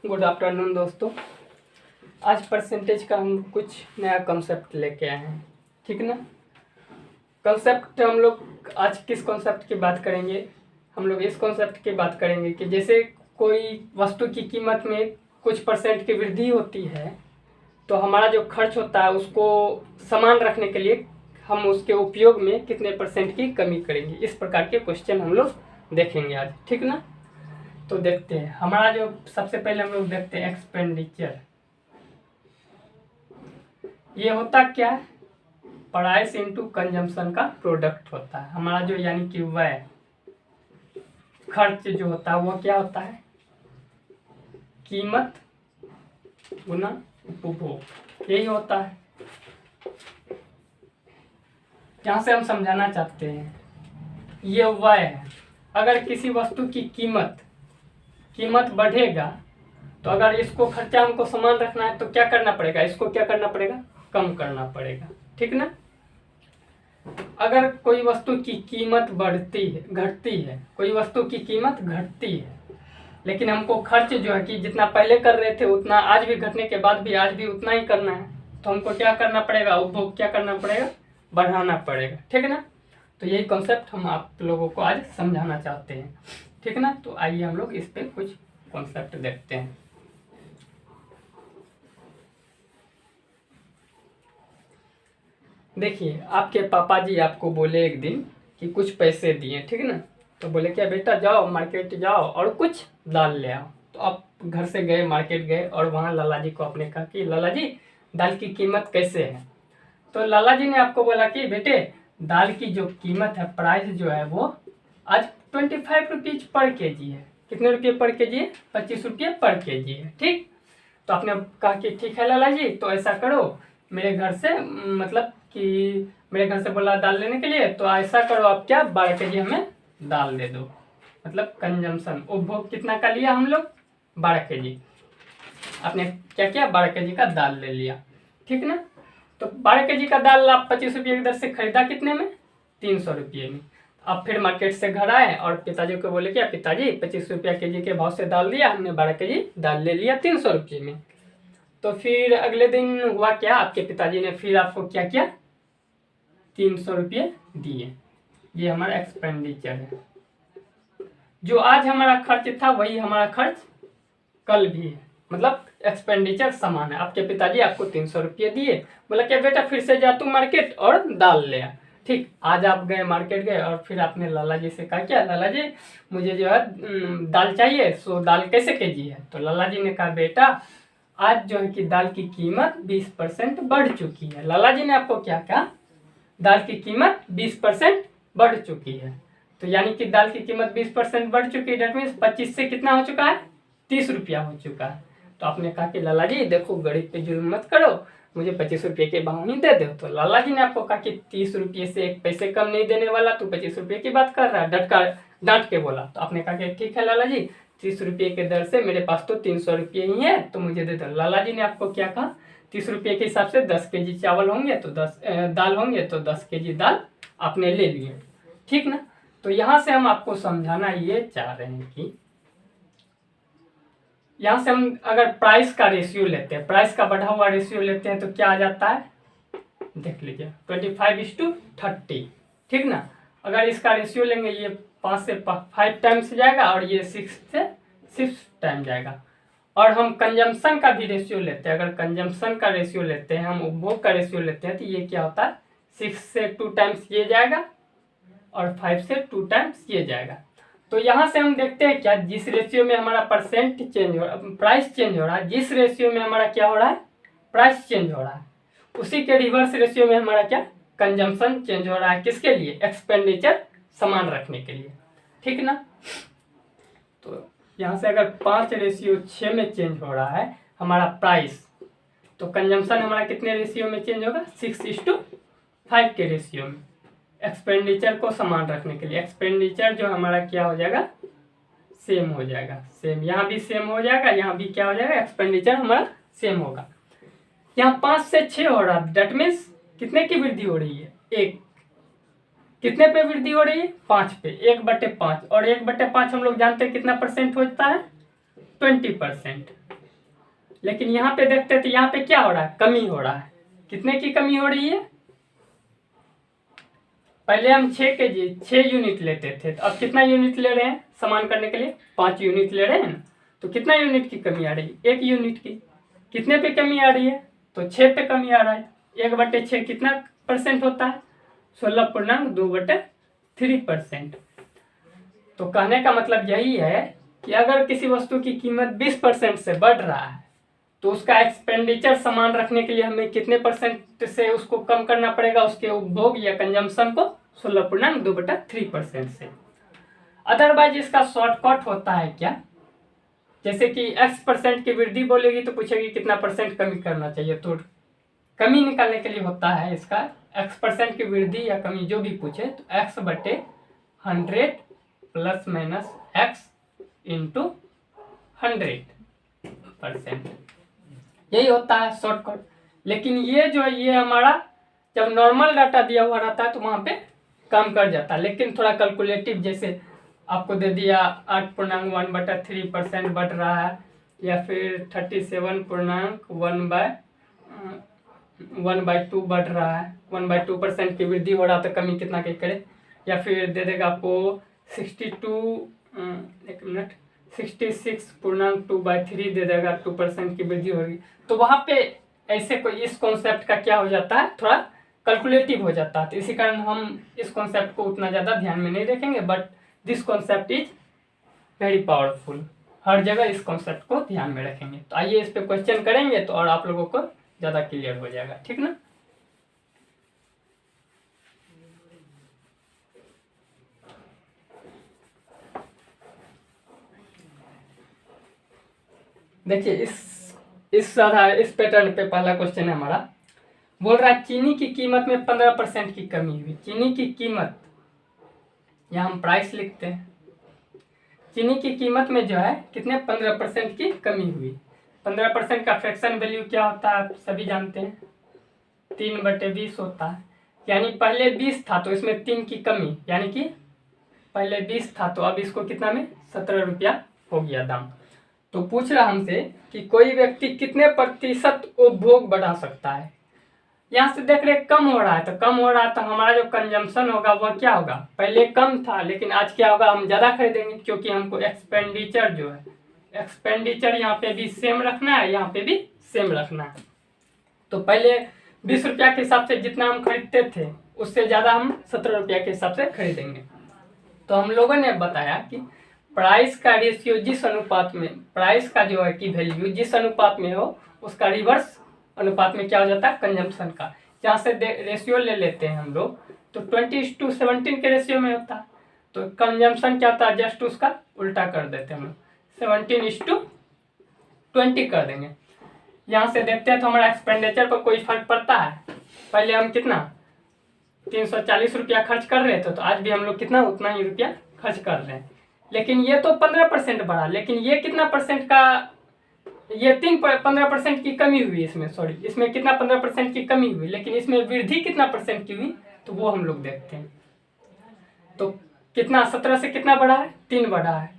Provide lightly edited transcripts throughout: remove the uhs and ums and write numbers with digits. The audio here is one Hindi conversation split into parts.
गुड आफ्टरनून दोस्तों। आज परसेंटेज का हम कुछ नया कॉन्सेप्ट लेके आए हैं, ठीक ना। कॉन्सेप्ट हम लोग आज किस कॉन्सेप्ट की बात करेंगे? हम लोग इस कॉन्सेप्ट की बात करेंगे कि जैसे कोई वस्तु की कीमत में कुछ परसेंट की वृद्धि होती है तो हमारा जो खर्च होता है उसको समान रखने के लिए हम उसके उपयोग में कितने परसेंट की कमी करेंगे। इस प्रकार के क्वेश्चन हम लोग देखेंगे आज, ठीक ना। तो देखते हैं, हमारा जो सबसे पहले हम लोग देखते हैं एक्सपेंडिचर। ये होता क्या है? प्राइस इनटू कंजम्पशन का प्रोडक्ट होता है हमारा, जो यानी कि व्यय खर्च जो होता है वो क्या होता है? कीमत गुना उपभोग, यही होता है। यहाँ से हम समझाना चाहते हैं ये व्यय है। अगर किसी वस्तु की कीमत बढ़ेगा तो अगर इसको खर्चा हमको समान रखना है तो क्या करना पड़ेगा? इसको क्या करना पड़ेगा? कम करना पड़ेगा, ठीक ना। अगर कोई वस्तु की कीमत घटती है, कोई वस्तु की कीमत घटती है लेकिन हमको खर्च जो है कि जितना पहले कर रहे थे उतना आज भी घटने के बाद भी आज भी उतना ही करना है, तो हमको क्या करना पड़ेगा? उपभोग क्या करना पड़ेगा? बढ़ाना पड़ेगा, ठीक ना। तो यही कॉन्सेप्ट हम आप लोगों को आज समझाना चाहते हैं, ठीक ना। तो आइए हम लोग इस पे कुछ कॉन्सेप्ट देखते हैं। देखिए, आपके पापा जी आपको बोले एक दिन कि कुछ पैसे दिए, ठीक ना। तो बोले क्या बेटा, जाओ मार्केट जाओ और कुछ दाल ले आओ। तो आप घर से गए, मार्केट गए और वहाँ लाला जी को आपने कहा कि लाला जी दाल की कीमत कैसे है? तो लाला जी ने आपको बोला कि बेटे दाल की जो कीमत है, प्राइस जो है वो आज 25 रुपीज पर केजी है। कितने रुपये पर केजी है? 25 रुपये पर केजी है, ठीक। तो आपने कहा कि ठीक है लाला जी, तो ऐसा करो मेरे घर से, मतलब कि मेरे घर से बोला दाल लेने के लिए, तो ऐसा करो आप क्या 12 केजी हमें दाल दे दो। मतलब कंजम्पशन, उपभोग कितना का लिया हम लोग? 12 केजी। आपने क्या किया? 12 केजी का दाल ले लिया, ठीक ना। तो 12 केजी का दाल आप 25 रुपये की दर से खरीदा कितने में? 300 रुपये में। आप फिर मार्केट से घर आए और पिताजी को बोले क्या पिताजी 25 रुपया केजी के भाव से दाल दिया, हमने 12 केजी दाल ले लिया 300 रुपये में। तो फिर अगले दिन हुआ क्या? आपके पिताजी ने फिर आपको क्या किया? 300 रुपये दिए। ये हमारा एक्सपेंडिचर है। जो आज हमारा खर्च था वही हमारा खर्च कल भी है, मतलब एक्सपेंडिचर समान है। आपके पिताजी आपको 300 रुपये दिए, बोला क्या बेटा फिर से जा तू मार्केट और दाल ले आ, ठीक। आज आप गए मार्केट गए और फिर आपने लाला जी से कहा क्या लाला जी मुझे जो है दाल चाहिए, सो दाल कैसे केजी है? तो लाला जी ने कहा बेटा आज जो है कि दाल की कीमत 20% बढ़ चुकी है। लाला जी ने आपको क्या कहा? दाल की कीमत 20% बढ़ चुकी है। तो यानी कि दाल की कीमत 20% बढ़ चुकी है, डेट मीन्स 25 से कितना हो चुका है? 30 रुपया हो चुका है। तो आपने कहा कि लाला जी देखो गरीब पे जुल्म मत करो, मुझे 25 रुपये के भाव ही दे दो। तो लाला जी ने आपको कहा कि 30 रुपये से एक पैसे कम नहीं देने वाला, तू 25 रुपये की बात कर रहा है, डांट के बोला। तो आपने कहा कि ठीक है लाला जी 30 रुपये के दर से मेरे पास तो 300 रुपये ही है, तो मुझे दे दो। लाला जी ने आपको क्या कहा? 30 रुपये के हिसाब से 10 केजी चावल होंगे तो 10 दाल होंगे, तो 10 केजी दाल आपने ले लिए, ठीक ना। तो यहाँ से हम आपको समझाना ये चाह रहे हैं कि यहाँ से हम अगर प्राइस का रेशियो लेते हैं, प्राइस का बढ़ा हुआ रेशियो लेते हैं तो क्या आ जाता है? देख लीजिए 25:30, ठीक ना। अगर इसका रेशियो लेंगे ये 5 से 5 टाइम्स जाएगा और ये 6 से 6 टाइम जाएगा। और हम कंजम्पशन का भी रेशियो लेते हैं, अगर कंजम्पशन का रेशियो लेते हैं, हम उपभोग का रेशियो लेते हैं तो ये क्या होता है? 6 से 2 टाइम्स ये जाएगा और 5 से 2 टाइम्स ये जाएगा। तो यहाँ से हम देखते हैं क्या, जिस रेशियो में हमारा परसेंट चेंज हो रहा है, प्राइस चेंज हो रहा है, जिस रेशियो में हमारा क्या हो रहा है? प्राइस चेंज हो रहा है, उसी के रिवर्स रेशियो में हमारा क्या? कंजम्पशन चेंज हो रहा है। किसके लिए? एक्सपेंडिचर समान रखने के लिए, ठीक ना। तो यहाँ से अगर 5:6 में चेंज हो रहा है हमारा प्राइस, तो कंजम्पशन हमारा कितने रेशियो में चेंज होगा? 6:5 के रेशियो में। एक्सपेंडिचर को समान रखने के लिए एक्सपेंडिचर जो हमारा क्या हो जाएगा? सेम हो जाएगा, सेम। यहाँ भी सेम हो जाएगा, यहाँ भी क्या हो जाएगा? एक्सपेंडिचर हमारा सेम होगा। यहाँ 5 से 6 हो रहा है, दैट मीन्स कितने की वृद्धि हो रही है? 1। कितने पे वृद्धि हो रही है? 5 पे, 1/5। और 1/5 हम लोग जानते हैं कितना परसेंट होता है? 20%। लेकिन यहाँ पे देखते हैं तो यहाँ पे क्या हो रहा है, कमी हो रहा है। कितने की कमी हो रही है, पहले हम 6 यूनिट लेते थे, तो अब कितना यूनिट ले रहे हैं समान करने के लिए, 5 यूनिट ले रहे हैं ना। तो कितना यूनिट की कमी आ रही है, 1 यूनिट की। कितने पे कमी आ रही है, तो 6 पे कमी आ रहा है। 1/6 कितना % होता है, 16.2/3%। तो कहने का मतलब यही है कि अगर किसी वस्तु की कीमत 20% से बढ़ रहा है तो उसका एक्सपेंडिचर समान रखने के लिए हमें कितने % से उसको कम करना पड़ेगा, उसके उपभोग या कंजम्पशन को 16.2/3% से। अदरवाइज इसका शॉर्टकट होता है क्या, जैसे कि x% की वृद्धि बोलेगी तो पूछेगी कितना % कमी करना चाहिए, तो कमी निकालने के लिए होता है इसका x% की वृद्धि या कमी जो भी पूछे तो x/100 ± x × 100%, यही होता है शॉर्टकट। लेकिन ये जो है ये हमारा जब नॉर्मल डाटा दिया हुआ रहता है तो वहाँ पे काम कर जाता है, लेकिन थोड़ा कैलकुलेटिव, जैसे आपको दे दिया 8.1/3% बढ़ रहा है, या फिर 37.1/2 बढ़ रहा है, 1/2% की वृद्धि हो रहा है तो कमी कितना की करे, या फिर दे देगा आपको 66.2/3 दे देगा, 2% की वृद्धि होगी। तो वहाँ पे ऐसे कोई इस कॉन्सेप्ट का क्या हो जाता है, थोड़ा कैलकुलेटिव हो जाता है, तो इसी कारण हम इस कॉन्सेप्ट को उतना ज़्यादा ध्यान में नहीं रखेंगे। But this concept is very powerful, हर जगह इस कॉन्सेप्ट को ध्यान में रखेंगे। तो आइए इस पे क्वेश्चन करेंगे तो और आप लोगों को ज़्यादा क्लियर हो जाएगा, ठीक ना। देखिए इस पैटर्न पे पहला क्वेश्चन है हमारा, बोल रहा है चीनी की कीमत में 15% की कमी हुई। चीनी की कीमत, यहाँ हम प्राइस लिखते हैं, चीनी की कीमत में जो है कितने 15% की कमी हुई। 15% का फ्रैक्शन वैल्यू क्या होता है आप सभी जानते हैं, 3/20 होता है। यानी पहले 20 था तो इसमें 3 की कमी, यानी कि पहले 20 था तो अब इसको कितना में 17 रुपया हो गया दाम। तो पूछ रहा हमसे कि कोई व्यक्ति कितने % उपभोग बढ़ा सकता है। यहाँ से देख रहे कम हो रहा है, तो कम हो रहा है तो हमारा जो कंजम्पशन होगा वह क्या होगा, पहले कम था लेकिन आज क्या होगा, हम ज़्यादा खरीदेंगे, क्योंकि हमको एक्सपेंडिचर जो है, एक्सपेंडिचर यहाँ पे भी सेम रखना है, यहाँ पे भी सेम रखना है। तो पहले 20 रुपया के हिसाब से जितना हम खरीदते थे उससे ज़्यादा हम 17 रुपया के हिसाब से खरीदेंगे। तो हम लोगों ने बताया कि प्राइस का रेशियो जिस अनुपात में, प्राइस का जो है कि वैल्यू जिस अनुपात में हो उसका रिवर्स अनुपात में क्या हो जाता है, कंजम्पशन का। जहाँ से रेशियो ले लेते हैं हम लोग तो 20:17 के रेशियो में होता है, तो कंजम्पशन क्या होता है, जस्ट उसका उल्टा कर देते हैं हम लोग, 17:20 कर देंगे। यहाँ से देखते हैं तो हमारा एक्सपेंडिचर पर कोई फर्क पड़ता है। पहले हम कितना 340 रुपया खर्च कर रहे थे, तो आज भी हम लोग कितना उतना ही रुपया खर्च कर रहे हैं। लेकिन ये तो 15% बढ़ा, लेकिन ये कितना % का, ये 15% की कमी हुई इसमें, सॉरी इसमें कितना 15% की कमी हुई, लेकिन इसमें वृद्धि कितना % की हुई तो वो हम लोग देखते हैं। तो कितना 17 से कितना बढ़ा है, 3 बढ़ा है,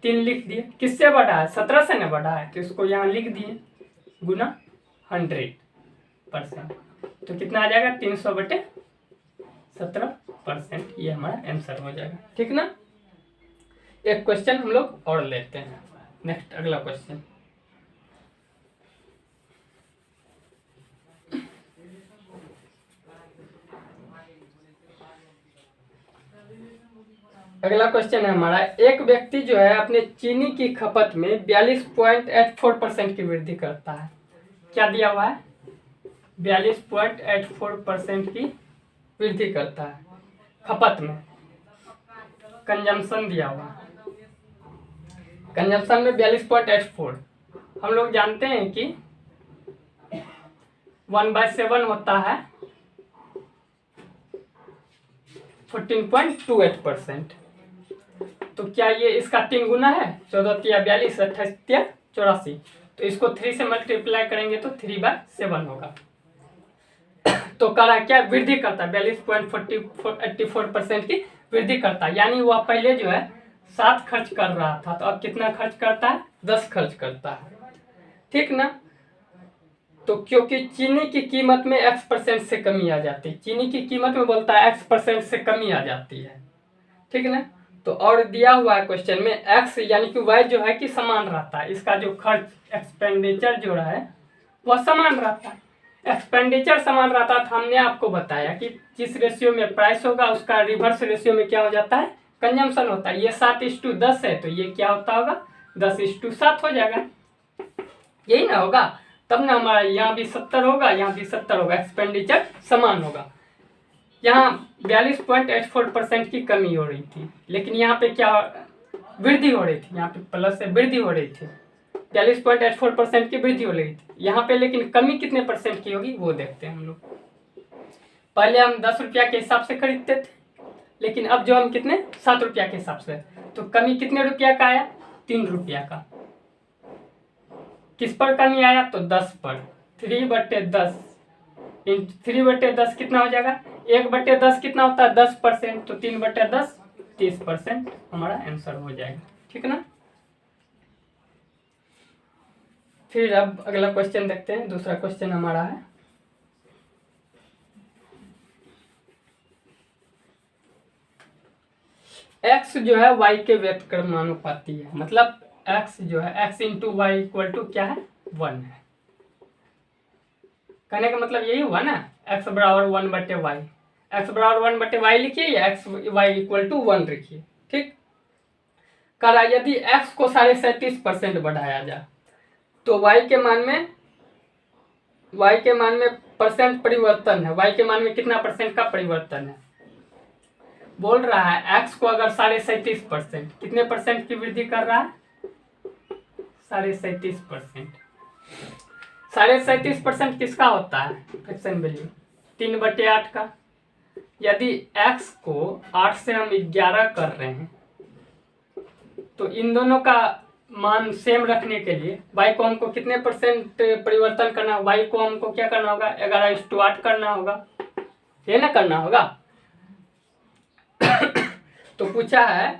3 लिख दिए। किससे बढ़ा है, 17 से न बढ़ा है, तो इसको यहाँ लिख दिए गुना 100%, तो कितना आ जाएगा 300/17%, ये हमारा आंसर हो जाएगा, ठीक ना। एक क्वेश्चन हम लोग और लेते हैं, नेक्स्ट अगला क्वेश्चन। अगला क्वेश्चन है हमारा, एक व्यक्ति जो है अपने चीनी की खपत में 42.84% की वृद्धि करता है। क्या दिया हुआ है, 42.84% की वृद्धि करता है खपत में, कंजम्पशन दिया हुआ है, कंजम्पशन में 42.84। हम लोग जानते हैं कि 1/7 होता है 14.28%। तो क्या ये इसका 3 गुना है, 14 × 42, 28 × 84, तो इसको 3 से मल्टीप्लाई करेंगे तो 3/7 होगा। तो कह रहा है क्या वृद्धि करता है, 42.84% की वृद्धि करता है। यानी वह पहले जो है 7 खर्च कर रहा था तो अब कितना खर्च करता है, 10 खर्च करता है, ठीक ना। तो क्योंकि चीनी की कीमत में x% से कमी आ जाती है, चीनी की कीमत में बोलता है x% से कमी आ जाती है, ठीक है ना। तो और दिया हुआ है क्वेश्चन में x यानी कि y जो है कि समान रहता है, इसका जो खर्च एक्सपेंडिचर जो है वह समान रहता है। एक्सपेंडिचर समान रहता है तो हमने आपको बताया कि जिस रेशियो में प्राइस होगा उसका रिवर्स रेशियो में क्या हो जाता है, कंजम्पशन होता है। ये 7:10 है तो ये क्या होता होगा, 10:7 हो जाएगा, यही ना होगा। तब ना हमारा यहाँ भी 70 होगा, यहाँ भी 70 होगा, एक्सपेंडिचर समान होगा। यहाँ 42.84% की कमी हो रही थी, लेकिन यहाँ पे क्या वृद्धि हो रही थी, यहाँ पे प्लस से वृद्धि हो रही थी, 42.84% की वृद्धि हो रही थी यहाँ पे। लेकिन कमी कितने परसेंट की होगी वो देखते हैं हम लोग। पहले हम 10 रुपया के हिसाब से खरीदते थे, लेकिन अब जो हम कितने 7 रुपया के हिसाब से, तो कमी कितने रुपया का आया, 3 रुपया का। किस पर कमी आया, तो 10 पर। 3/10 3/10 कितना हो जाएगा, 1/10 कितना होता है 10%, तो 3/10 30% हमारा आंसर हो जाएगा, ठीक ना। फिर अब अगला क्वेश्चन देखते हैं। दूसरा क्वेश्चन हमारा है x जो है y के व्युत्क्रमानुपाती है, मतलब x जो है x into Y equal to क्या है, 1 है। कहने का मतलब यही हुआ ना, x बराबर 1/y, x बराबर 1/y लिखिए या x y इक्वल टू 1 लिखिए, ठीक। करा यदि x को 37.5% बढ़ाया जाए तो y के मान में परसेंट परिवर्तन है, y के मान में कितना परसेंट का परिवर्तन है, बोल रहा है x को अगर 37.5% कितने परसेंट की वृद्धि कर रहा है, 37.5%। 37.5% किसका होता है फ्रैक्शन वैल्यू, 3/8 का। यदि x को 8 से हम 11 कर रहे हैं तो इन दोनों का मान सेम रखने के लिए y को हमको कितने परसेंट परिवर्तन करना, y को हमको क्या करना होगा, 11:8 करना होगा, ये ना करना होगा। तो पूछा है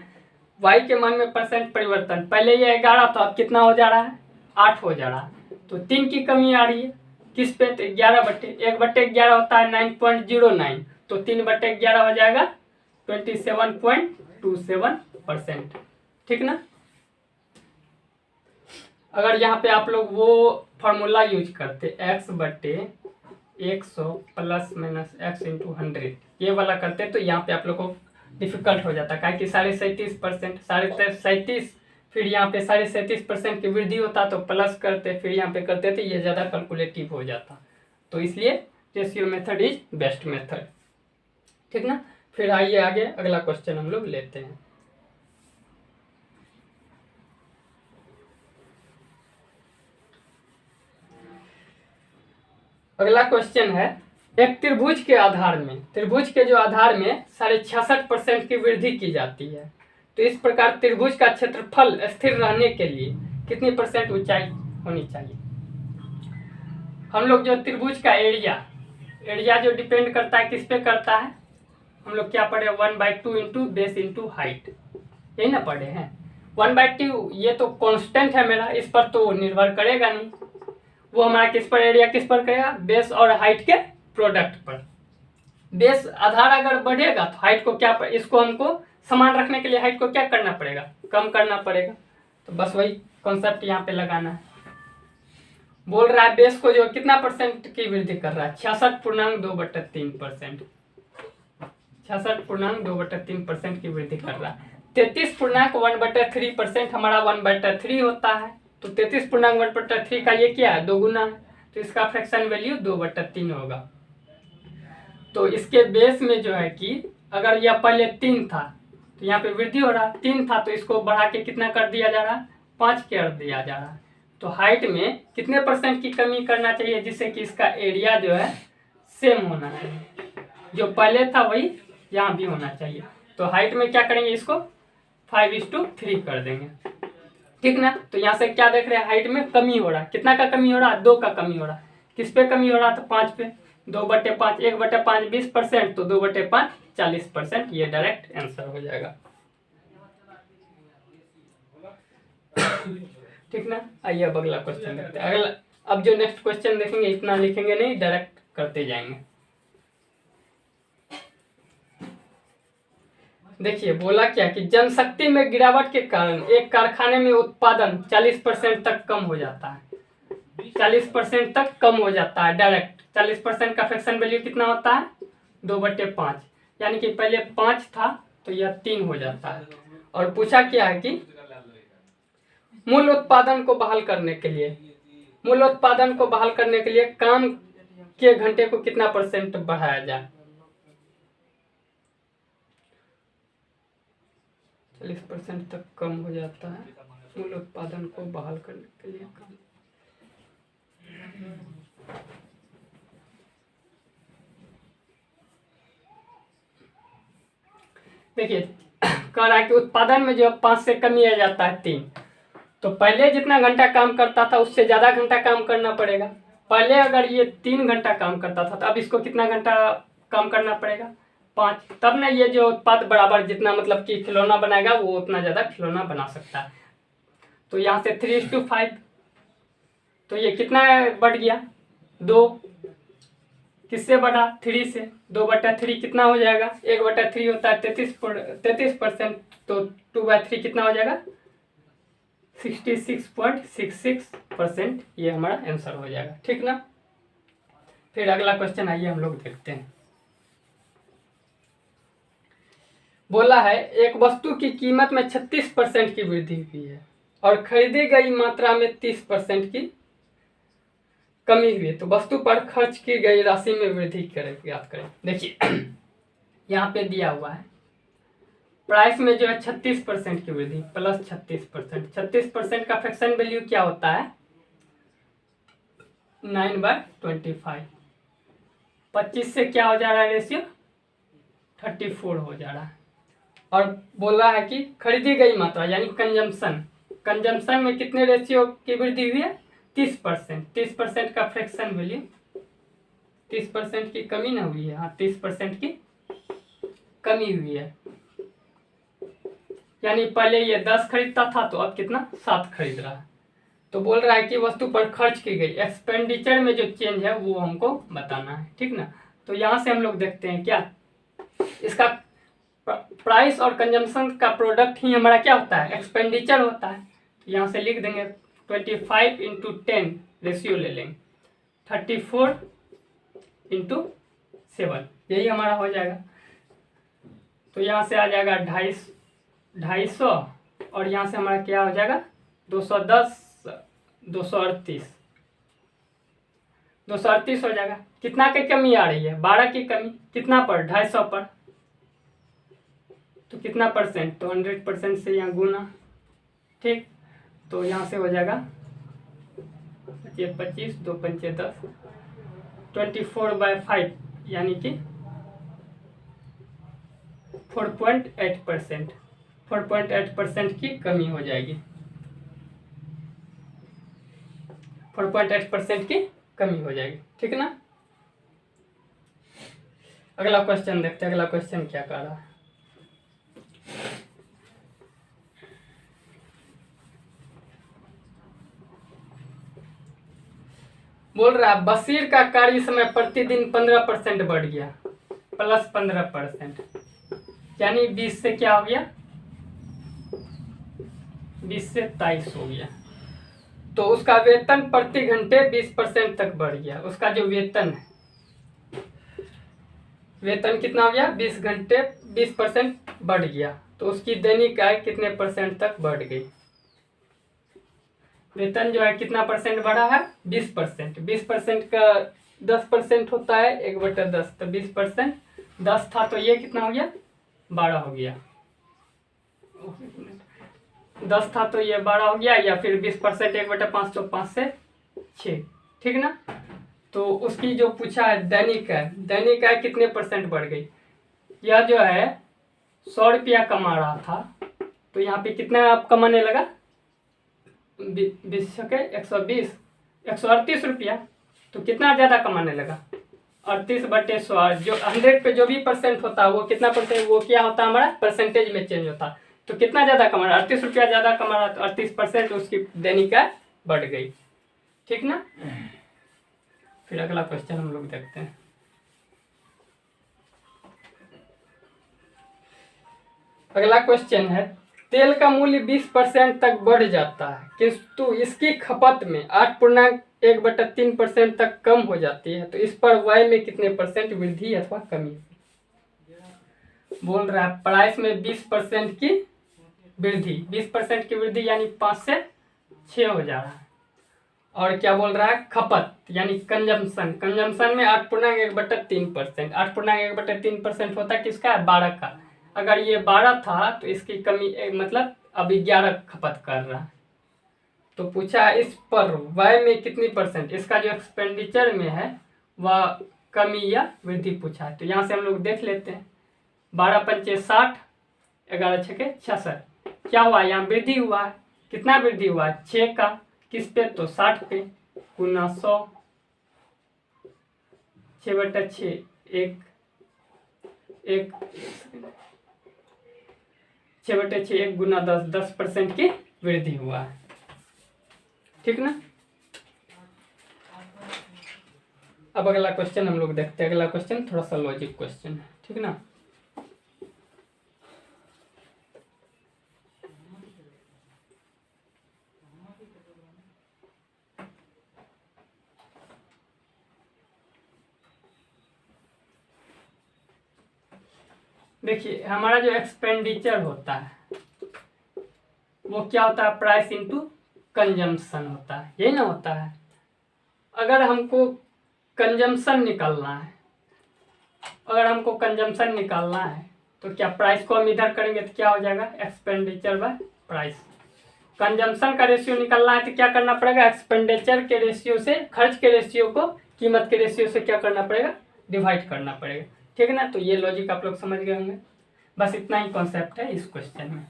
y के मान में परसेंट परिवर्तन, पहले ये 11 था, अब कितना हो जा रहा है, 8 हो जा रहा है, तो 3 की कमी आ रही है किस पे, तो 1/11 होता है 9.09, तो 3/11 हो जाएगा 27.27%, ठीक ना। अगर यहाँ पे आप लोग वो फॉर्मूला यूज करते x/100 plus minus x into 100 ये वाला करते तो यहाँ पे आप लोग को डिफिकल्ट हो जाता, क्या कि 37.5%, 37.5, फिर यहाँ पे 37.5% की वृद्धि होता तो प्लस करते, फिर यहाँ पे करते थे, ये ज़्यादा कैलकुलेटिव हो जाता। तो इसलिए ratio method is best method, ठीक ना। फिर आइए आगे अगला क्वेश्चन हम लोग लेते हैं। अगला क्वेश्चन है एक त्रिभुज के जो आधार में 66% की वृद्धि की जाती है, तो इस प्रकार त्रिभुज का क्षेत्रफल स्थिर रहने के लिए कितनी परसेंट ऊंचाई होनी चाहिए। हम लोग जो त्रिभुज का एरिया जो डिपेंड करता है किस पे करता है, हम लोग क्या पढ़े, 1/2 इंटू बेस इंटू हाइट, यही ना पढ़े हैं। 1/2 ये तो कांस्टेंट है मेरा, इस पर तो निर्भर करेगा नहीं, वो हमारा किस पर एरिया किस पर करेगा, बेस और हाइट के प्रोडक्ट पर। बेस आधार अगर बढ़ेगा तो हाइट को क्या इसको हमको समान रखने के लिए हाइट को क्या करना पड़ेगा, कम करना पड़ेगा। तो बस वही कॉन्सेप्ट यहाँ पे लगाना है। बोल रहा है बेस को जो कितना परसेंट की वृद्धि कर रहा है, 66.2/3%, 66.2/3% की वृद्धि कर रहा है। 33.1/3% हमारा 1/3 होता है, तो 33.1/3 का ये क्या है, 2 गुना है, तो इसका फ्रैक्शन वैल्यू 2/3 होगा। तो इसके बेस में जो है कि अगर यह पहले 3 था तो यहाँ पे वृद्धि हो रहा है, 3 था तो इसको बढ़ा के कितना कर दिया जा रहा है, 5 कर दिया जा रहा है। तो हाइट में कितने परसेंट की कमी करना चाहिए जिससे कि इसका एरिया जो है सेम होना चाहिए, जो पहले था वही यहाँ भी होना चाहिए। तो हाइट में क्या करेंगे, इसको 5:3 कर देंगे, ठीक ना। तो यहाँ से क्या देख रहे हैं, हाइट में कमी हो रहा है, कितना का कमी हो रहा है, 2 का कमी हो रहा है। किस पे कमी हो रहा है, तो 5 पे, 2/5, 1/5 20%, तो 2/5 40%, ये डायरेक्ट आंसर हो जाएगा, ठीक ना। आइए अब अगला क्वेश्चन देखते हैं। अब जो नेक्स्ट क्वेश्चन देखेंगे इतना लिखेंगे नहीं, डायरेक्ट करते जाएंगे। देखिए बोला क्या कि जनशक्ति में गिरावट के कारण एक कारखाने में उत्पादन 40% तक कम हो जाता है। 40% तक कम हो जाता है डायरेक्ट। 40% का फ्रैक्शन वैल्यू कितना होता है? 2/5, यानी कि पहले 5 था तो यह 3 हो जाता है। और पूछा क्या है कि मूल उत्पादन को बहाल करने के लिए, मूल उत्पादन को बहाल करने के लिए काम के घंटे को कितना % बढ़ाया जाए? 40% तक कम हो जाता है मूल उत्पादन को बहाल करने के लिए काम। देखिए कह रहा है कि उत्पादन में जो 5 से कमी आ जाता है 3, तो पहले जितना घंटा काम करता था उससे ज़्यादा घंटा काम करना पड़ेगा। पहले अगर ये 3 घंटा काम करता था तो अब इसको कितना घंटा काम करना पड़ेगा? 5। तब ना ये जो उत्पाद बराबर जितना मतलब कि खिलौना बनाएगा वो उतना ज़्यादा खिलौना बना सकता है। तो यहाँ से 3:5, तो ये कितना बढ़ गया? 2। किससे बढ़ा? 3 से। 2/3 कितना हो जाएगा? 1/3 होता है 33%, तो 2/3 कितना हो जाएगा? 66.66%। ये हमारा आंसर हो जाएगा, ठीक ना। फिर अगला क्वेश्चन आइए हम लोग देखते हैं। बोला है एक वस्तु की कीमत में 36% की वृद्धि हुई है और खरीदी गई मात्रा में 30% की कमी हुई है, तो वस्तु पर खर्च की गई राशि में वृद्धि करें, याद करें। देखिए यहाँ पे दिया हुआ है प्राइस में जो है 36% की वृद्धि प्लस 36%। 36% का फ्रैक्शन वैल्यू क्या होता है? 9/25। 25 से क्या हो जा रहा है रेशियो? 34 हो जा रहा है। और बोल रहा है कि खरीदी गई मात्रा यानी कंजम्पशन, कंजम्पशन में कितने रेशियो की वृद्धि हुई है? 30%। 30% का फ्रैक्शन वैल्यू, 30% की कमी ना हुई है, हाँ 30% की कमी हुई है। यानी पहले ये 10 खरीदता था तो अब कितना? 7 खरीद रहा है। तो बोल रहा है कि वस्तु पर खर्च की गई एक्सपेंडिचर में जो चेंज है वो हमको बताना है, ठीक ना। तो यहाँ से हम लोग देखते हैं क्या इसका प्राइस और कंजम्पशन का प्रोडक्ट ही हमारा क्या होता है? एक्सपेंडिचर होता है। तो यहाँ से लिख देंगे 25 × 10 रेशियो ले लेंगे, 34 × 7, यही हमारा हो जाएगा। तो यहाँ से आ जाएगा 250 और यहाँ से हमारा क्या हो जाएगा? 210, 238 हो जाएगा। कितना की कमी आ रही है? 12 की कमी। कितना पर? 250 पर। तो कितना %? तो 100% से यहाँ गुना, ठीक। तो यहाँ से हो जाएगा 25, 2 पंचे 10, 24/5 यानी कि 4.8%। 4.8% की कमी हो जाएगी। 4.8% की कमी हो जाएगी, ठीक ना। अगला क्वेश्चन देखते हैं। अगला क्वेश्चन क्या कह रहा है? बोल रहा है बशीर का कार्य समय प्रतिदिन 15% बढ़ गया, प्लस 15%, यानी 20 से क्या हो गया? 20 से 23 हो गया। तो उसका वेतन प्रति घंटे 20% तक बढ़ गया। उसका जो वेतन है, वेतन कितना हो गया? 20 घंटे 20% बढ़ गया। तो उसकी दैनिक आय कितने % तक बढ़ गई? वेतन जो है कितना % बढ़ा है? 20%। 20% का 10% होता है 1/10, तो 20%। 10 था तो ये कितना हो गया? 12 हो गया। 10 था तो ये 12 हो गया, या फिर 20% 1/5 तो 5 से 6, ठीक ना। तो उसकी जो पूछा है दैनिक आय, दैनिक आय कितने % बढ़ गई? यह जो है 100 रुपया कमा रहा था, तो यहाँ पे कितना आप कमाने लगा? 20 के 120, 138 रुपया। तो कितना ज़्यादा कमाने लगा? 38/100। जो 100 पे जो भी % होता है वो कितना %? वो क्या होता है हमारा? परसेंटेज में चेंज होता है। तो कितना ज़्यादा कमा रहा? 38 रुपया ज़्यादा कमा रहा, तो 38% उसकी दैनिक आय बढ़ गई, ठीक ना। फिर अगला क्वेश्चन हम लोग देखते हैं। अगला क्वेश्चन है, तेल का मूल्य 20% तक बढ़ जाता है किंतु इसकी खपत में 8.1/3% तक कम हो जाती है, तो इस पर व्यय में कितने परसेंट वृद्धि अथवा कमी? बोल रहा है प्राइस में 20% की वृद्धि, 20% की वृद्धि यानी 5 से 6 हो जा रहा है। और क्या बोल रहा है, खपत यानी कंजम्पशन, कंजम्पशन में 8.1/3%, 8.1/3% होता है किसका, 12 का। अगर ये 12 था तो इसकी कमी मतलब अभी 11 खपत कर रहा है। तो पूछा इस पर व्यय में कितनी परसेंट, इसका जो एक्सपेंडिचर में है वह कमी या वृद्धि पूछा है। तो यहाँ से हम लोग देख लेते हैं, 12 पंचे 60, 11 छके 66, क्या हुआ, यहाँ वृद्धि हुआ है। कितना वृद्धि हुआ है, 6 का, किस पे, तो 60 पे, गुना 100, 6/6, एक 6/6, 1 गुना 10, 10% की वृद्धि हुआ है, ठीक ना। अब अगला क्वेश्चन हम लोग देखते हैं। अगला क्वेश्चन थोड़ा सा लॉजिक क्वेश्चन है, ठीक ना। देखिए हमारा जो एक्सपेंडिचर होता है वो क्या होता है, प्राइस इनटू कंजम्पशन होता है, यही ना होता है। अगर हमको कंजम्पशन निकालना है, तो क्या प्राइस को हम इधर करेंगे तो क्या हो जाएगा, एक्सपेंडिचर बाय प्राइस। कंजम्पशन का रेशियो निकालना है तो क्या करना पड़ेगा, एक्सपेंडिचर के रेशियो से, खर्च के रेशियो को कीमत के रेशियो से क्या करना पड़ेगा, डिवाइड करना पड़ेगा, ठीक है ना। तो ये लॉजिक आप लोग समझ गए होंगे। बस इतना ही कॉन्सेप्ट है इस क्वेश्चन में।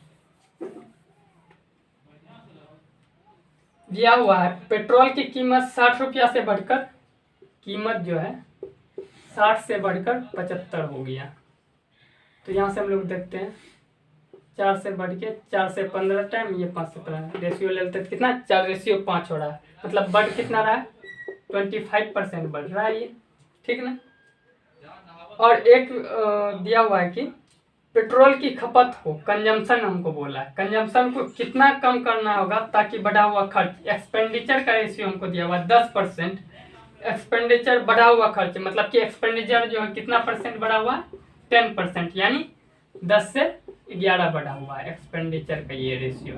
दिया हुआ है पेट्रोल की कीमत 60 रुपया से बढ़कर, कीमत जो है 60 से बढ़कर 75 हो गया। तो यहाँ से हम लोग देखते हैं, 4 से बढ़ के 4 से 15 टाइम, ये 5 से 15 रेशियो ले लेते हैं, कितना 4:5 हो रहा है, मतलब बढ़ कितना रहा है, 25% बढ़ रहा है ये, ठीक ना। और एक दिया हुआ है कि पेट्रोल की खपत को, कंजम्पशन हमको बोला है, कंजम्पशन को कितना कम करना होगा ताकि बढ़ा हुआ खर्च, एक्सपेंडिचर का रेशियो हमको दिया हुआ 10%, एक्सपेंडिचर बढ़ा हुआ खर्च मतलब कि एक्सपेंडिचर जो है कितना परसेंट बढ़ा हुआ है, 10%, यानी 10 से 11 बढ़ा हुआ है एक्सपेंडिचर का ये रेशियो।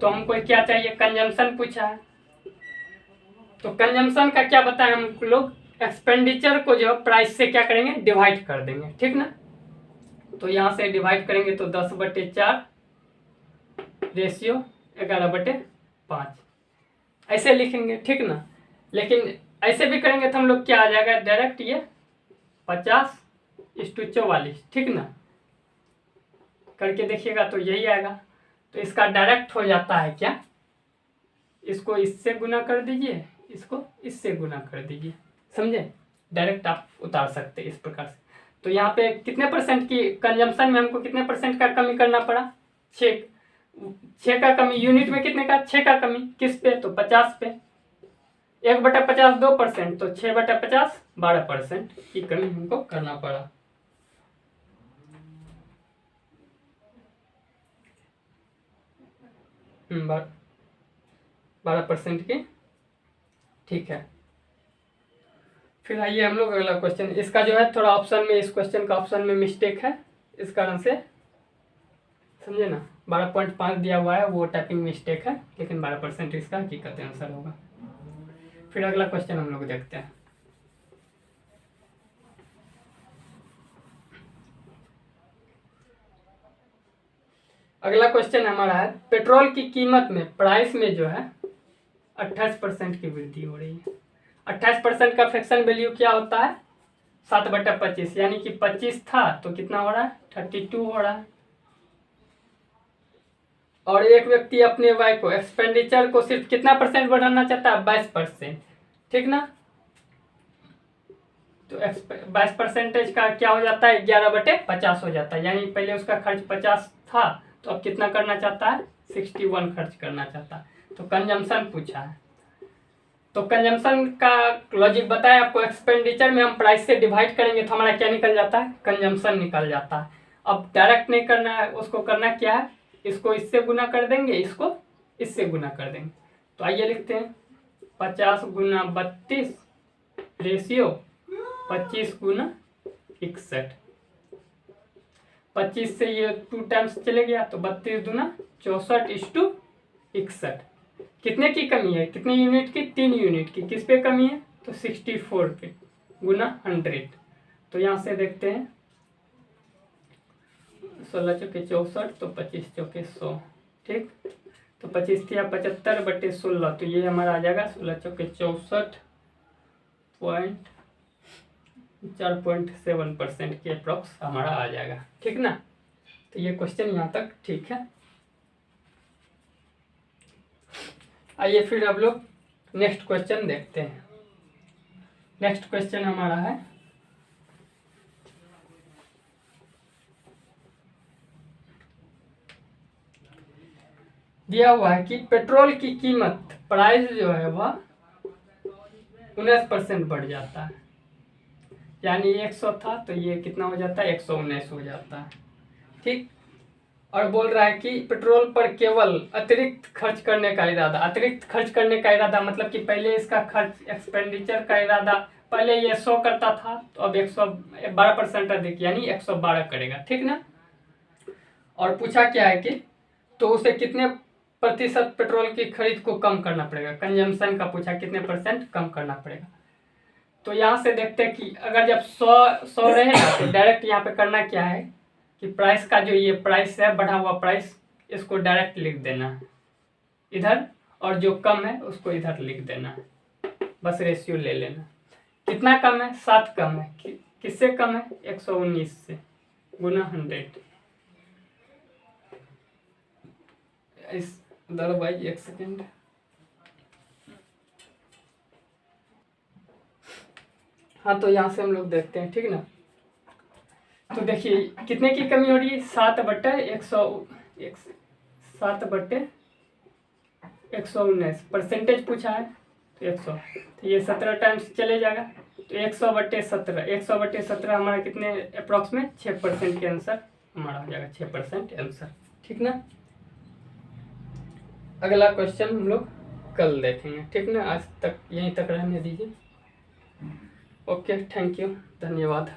तो हमको क्या चाहिए, कंजम्पशन पूछा है, तो कंजम्पशन का क्या बताएं हम लोग, एक्सपेंडिचर को जो प्राइस से क्या करेंगे, डिवाइड कर देंगे, ठीक ना। तो यहाँ से डिवाइड करेंगे तो 10/4 रेशियो 11/5 ऐसे लिखेंगे, ठीक ना। लेकिन ऐसे भी करेंगे तो हम लोग क्या आ जाएगा, डायरेक्ट ये 50:44, ठीक ना। करके देखिएगा तो यही आएगा। तो इसका डायरेक्ट हो जाता है क्या, इसको इससे गुना कर दीजिए, इसको इससे गुना कर दीजिए, समझे। डायरेक्ट आप उतार सकते हैं इस प्रकार से। तो यहाँ पे कितने परसेंट की कंजम्पशन में हमको कितने परसेंट का कमी करना पड़ा, 6 का कमी, यूनिट में कितने का, 6 का कमी, किस पे, तो 50 पे, 1/50 2%, तो 6/50 12% की कमी हमको करना पड़ा। बारह 12% की, ठीक है। फिर आइए हम लोग अगला क्वेश्चन, इसका जो है थोड़ा ऑप्शन में, इस क्वेश्चन का ऑप्शन में मिस्टेक है, इस कारण से समझे ना, 12.5 दिया हुआ है वो टाइपिंग मिस्टेक है, लेकिन 12% इसका हकीकत आंसर होगा। फिर अगला क्वेश्चन हम लोग देखते हैं। अगला क्वेश्चन हमारा है, पेट्रोल की कीमत में, प्राइस में जो है 28% की वृद्धि हो रही है। 28% का फ्रैक्शन वैल्यू क्या होता है, 7/25, यानी कि 25 था तो कितना हो रहा है, 32 हो रहा है। और एक व्यक्ति अपने व्यय को, एक्सपेंडिचर को सिर्फ कितना परसेंट बढ़ाना चाहता है, 22%, ठीक ना। तो 22% का क्या हो जाता है, 11/50 हो जाता है, यानी पहले उसका खर्च 50 था तो अब कितना करना चाहता है, 61 खर्च करना चाहता है। तो कंजम्पशन पूछा है, तो कंजम्पशन का लॉजिक बताया आपको, एक्सपेंडिचर में हम प्राइस से डिवाइड करेंगे तो हमारा क्या निकल जाता है, कंजम्पशन निकल जाता है। अब डायरेक्ट नहीं करना है, उसको करना क्या है, इसको इससे गुना कर देंगे, इसको इससे गुना कर देंगे। तो आइए लिखते हैं 50 गुना 32 रेशियो 25 गुना 61। 25 से ये 2 टाइम्स चले गया तो 32 दूना 64:61। कितने की कमी है, कितने यूनिट की, 3 यूनिट की। किस पे कमी है, तो 64 पे गुना 100। तो यहाँ से देखते हैं 16 चौके 64 तो 25 चौके 100, ठीक। तो 25 थी 75/16, तो ये हमारा आ जाएगा 16 चौके 64.4.7% के अप्रॉक्स हमारा आ जाएगा, ठीक ना। तो ये क्वेश्चन यहाँ तक ठीक है। आइए फिर अब लोग नेक्स्ट क्वेश्चन देखते हैं। नेक्स्ट क्वेश्चन हमारा है दिया हुआ है कि पेट्रोल की कीमत प्राइस जो है वह 19% बढ़ जाता है, यानी 100 था तो ये कितना हो जाता है, 119 हो जाता है, ठीक। और बोल रहा है कि पेट्रोल पर केवल अतिरिक्त खर्च करने का इरादा, अतिरिक्त खर्च करने का इरादा मतलब कि पहले इसका खर्च एक्सपेंडिचर का इरादा, पहले ये 100 करता था तो अब 112% अधिक यानी 112 करेगा, ठीक ना। और पूछा क्या है कि तो उसे कितने प्रतिशत पेट्रोल की खरीद को कम करना पड़ेगा, कंजम्पशन का पूछा, कितने % कम करना पड़ेगा। तो यहाँ से देखते हैं कि अगर जब 100 रहे ना तो डायरेक्ट यहाँ पे करना क्या है कि प्राइस का जो ये प्राइस है बढ़ा हुआ प्राइस, इसको डायरेक्ट लिख देना है इधर, और जो कम है उसको इधर लिख देना है, बस रेशियो ले लेना। कितना कम है, 7 कम है। किससे कम है, 119 से गुना 100। इस दर भाई 1 सेकेंड, हाँ तो यहाँ से हम लोग देखते हैं, ठीक ना। तो देखिए कितने की कमी हो रही है, 7/119 परसेंटेज पूछा है तो 100, तो ये 17 टाइम्स चले जाएगा तो 100/17, 100/17 हमारा कितने अप्रॉक्स में 6% के आंसर हमारा हो जाएगा, 6% आंसर, ठीक ना। अगला क्वेश्चन हम लोग कल देखेंगे, ठीक ना। आज तक यहीं तक रहने दीजिए। ओके, थैंक यू, धन्यवाद।